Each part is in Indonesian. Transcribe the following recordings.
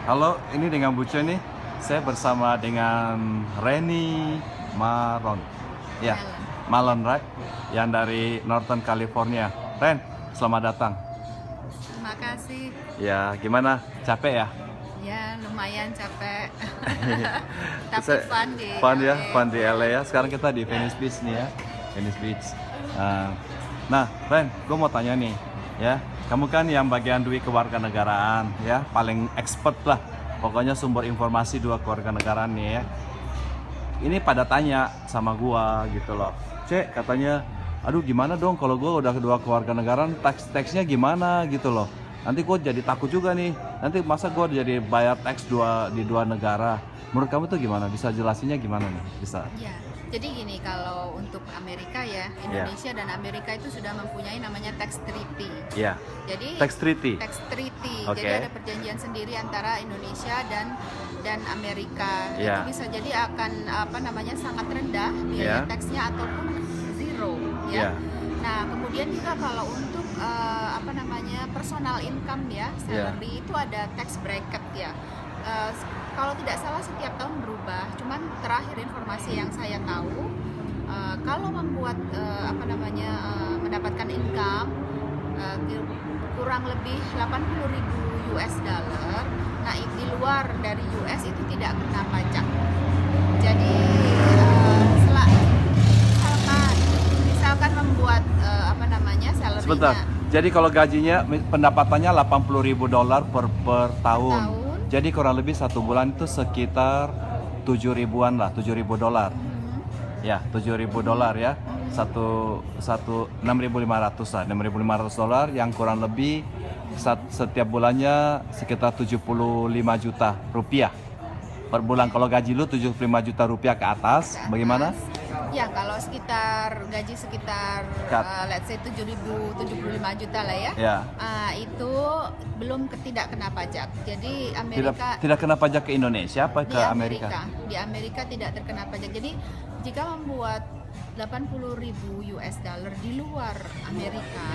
Halo, ini dengan Bu Chen nih. Saya bersama dengan Reni Maron. Ya, Malon, right? Yang dari Northern California. Ren, selamat datang. Terima kasih. Ya, gimana? Capek ya? Ya, lumayan capek. Tapi fun di Fun ya, LA. fun di LA ya. Sekarang kita di Venice Beach nih ya. Venice Beach. Nah, Ren, gue mau tanya nih, ya. Kamu kan yang bagian duit kewarganegaraan, ya, paling expert lah. Pokoknya sumber informasi dua kewarganegaraan nih ya. Ini pada tanya sama gua gitu loh. Cek, katanya, aduh gimana dong kalau gua udah dua kewarganegaraan, tax-taxnya gimana gitu loh. Nanti gua jadi takut juga nih. Nanti masa gua jadi bayar tax di dua negara. Menurut kamu tuh gimana? Bisa jelasinnya gimana nih? Bisa. Ya, jadi gini, kalau untuk Amerika ya, Indonesia dan Amerika itu sudah mempunyai namanya tax treaty. Iya. Jadi Tax treaty. tax treaty. Oke. Jadi ada perjanjian sendiri antara Indonesia dan Amerika. Iya. Itu bisa jadi akan sangat rendah biaya Iya. taxnya ataupun zero Iya. ya. Nah, kemudian juga kalau untuk personal income ya, salary itu ada tax bracket ya. Kalau tidak salah setiap tahun berubah. Cuman terakhir informasi yang saya tahu, kalau membuat mendapatkan income kurang lebih 80.000 US dollar, nah di luar dari US itu tidak kena pajak. Jadi misalkan membuat salary-nya Sebentar. Jadi kalau gajinya pendapatannya 80.000 dolar per tahun. Jadi kurang lebih satu bulan itu sekitar 7 ribuan lah, 7.000 dolar. Ya, 7.000 dolar ya. Satu 6.500 lah, 6.500 dolar yang kurang lebih setiap bulannya sekitar 75 juta rupiah per bulan. Kalau gaji lu 75 juta rupiah ke atas, bagaimana? Ya, kalau gaji sekitar let's say 75 juta lah ya. Ya. Itu tidak kena pajak. Jadi Amerika tidak kena pajak ke Indonesia apa ke Amerika? Di Amerika tidak terkena pajak. Jadi jika membuat 80.000 US dollar di luar Amerika,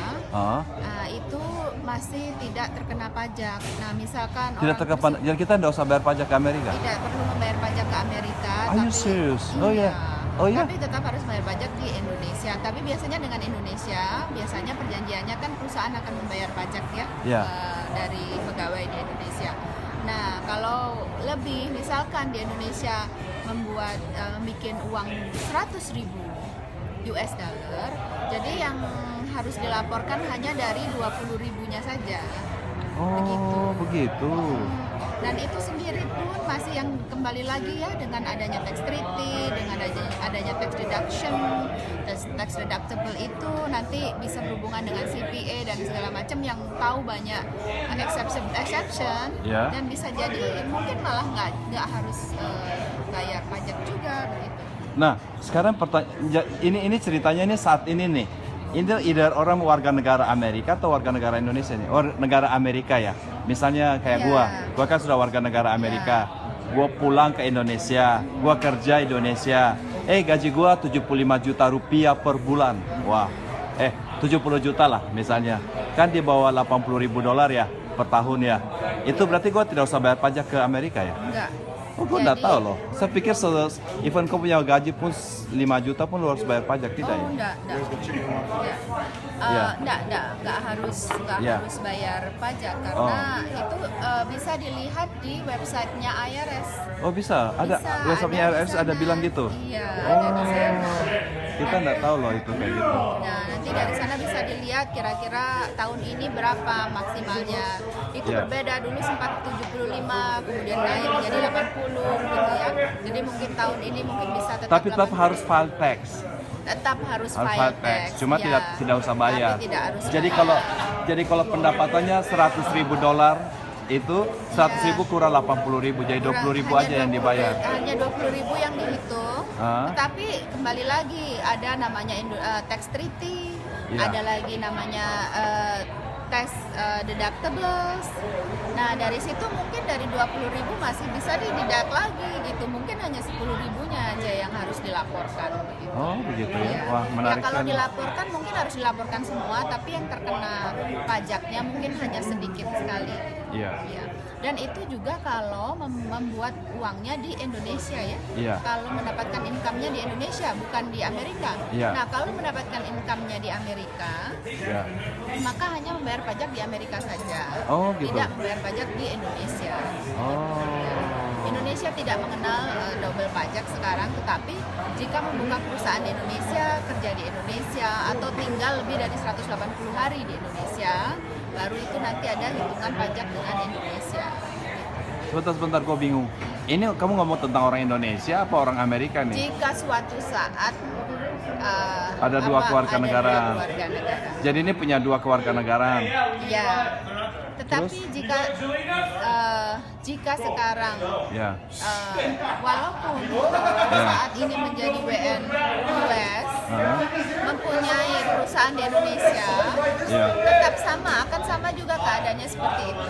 itu masih tidak terkena pajak. Nah, misalkan tidak terkena pajak, jadi kita tidak usah bayar pajak ke Amerika? Tidak perlu membayar pajak ke Amerika. Are you serious? Oh ya. Tapi tetap harus bayar pajak di Indonesia. Tapi biasanya dengan Indonesia, biasanya perjanjiannya kan perusahaan akan membayar pajak ya, dari pegawai di Indonesia. Nah, kalau lebih, misalkan di Indonesia bikin uang 100.000 US dollar, jadi yang harus dilaporkan hanya dari 20.000-nya saja. Oh, begitu. Dan itu sendiri pun masih yang kembali lagi ya, dengan adanya tax treaty, dengan adanya tax deduction, tax deductible itu nanti bisa berhubungan dengan CPA dan segala macam yang tahu banyak exception dan bisa jadi mungkin malah nggak harus bayar pajak juga begitu. Nah, sekarang ini ceritanya ini saat ini nih. Ini either orang warga negara Amerika atau warga negara Indonesia nih. Negara Amerika ya. Misalnya kayak gua kan sudah warga negara Amerika. Gua pulang ke Indonesia, gua kerja Indonesia. Gaji gua 75 juta rupiah per bulan. Wah. 70 juta lah misalnya. Kan di bawah 80.000 dolar ya per tahun ya. Itu berarti gua tidak usah bayar pajak ke Amerika ya? Enggak. Gue nggak tahu loh. Saya pikir even kau punya gaji pun 5 juta pun lu harus bayar pajak, tidak ya? Enggak harus bayar pajak karena itu bisa dilihat di websitenya IRS. Oh bisa? Ada websitenya IRS ada bilang gitu? Iya, ada di sana. Kita nggak tahu loh itu kayak gitu. Nah, nanti dari sana bisa dilihat kira-kira tahun ini berapa maksimalnya. Itu berbeda, dulu sempat 75, kemudian naik menjadi 80 gitu ya. Jadi mungkin tahun ini mungkin bisa Tapi tetap harus file tax. Tetap harus file tax. Cuma tidak usah bayar. Tapi tidak harus Jadi kalau pendapatannya 100.000 dolar itu 100.000 kurang 80.000, jadi 20.000 aja yang dibayar. Hanya 20.000 yang dihitung. Tetapi kembali lagi ada namanya tax treaty, ada lagi namanya tax deductibles. Nah, dari situ mungkin dari 20.000 masih bisa dideduct lagi gitu. Mungkin hanya 10.000-nya aja yang harus dilaporkan begitu. Oh, begitu ya. Wah, menarik. Ya, kalau dilaporkan mungkin harus dilaporkan semua, tapi yang terkena pajaknya mungkin hanya sedikit sekali. Iya. Ya. Dan itu juga kalau membuat uangnya di Indonesia ya. Iya. Kalau mendapatkan income-nya di Indonesia, bukan di Amerika. Iya. Nah, kalau mendapatkan income-nya di Amerika, Ya. maka hanya membayar pajak di Amerika saja. Oh, gitu. Tidak membayar pajak di Indonesia. Oh. Indonesia tidak mengenal double pajak sekarang, tetapi jika membuka perusahaan di Indonesia, kerja di Indonesia, atau tinggal lebih dari 180 hari di Indonesia, baru itu nanti ada hitungan pajak dengan Indonesia. Sebentar, gue bingung. Ini kamu ngomong tentang orang Indonesia apa orang Amerika nih? Jika suatu saat Ada dua keluarga negaraan. dua keluarga negara. Jadi ini punya 2 keluarga negaraan. Ya. Tetapi jika sekarang Ya. walaupun Ya. saat ini menjadi WN US, Hah? mempunyai perusahaan di Indonesia, Ya. tetap akan sama juga keadaannya seperti itu.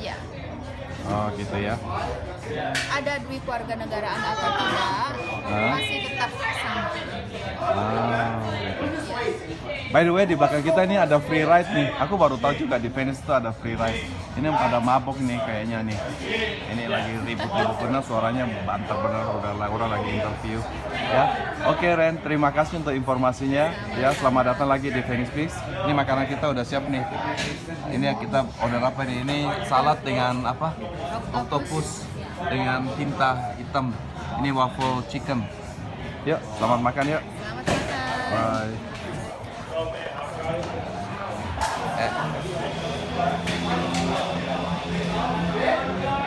Ya, Oh gitu ya. ada duit keluarga negaraan atau tidak, masih tetap sama. Gitu. By the way, di belakang kita ini ada free ride nih. Aku baru tahu juga di Venice itu ada free ride. Ini ada mabok nih kayaknya nih. Ini lagi ribut-ribut bener, suaranya banter bener, udah lagi interview. Ya, oke Ren, terima kasih untuk informasinya. Ya, selamat datang lagi di Venice Beach. Ini makanan kita udah siap nih. Ini yang kita order apa nih? Ini salad dengan apa? Octopus dengan tinta hitam. Ini waffle chicken. Yuk, selamat makan yuk. Selamat makan. Bye. Eh.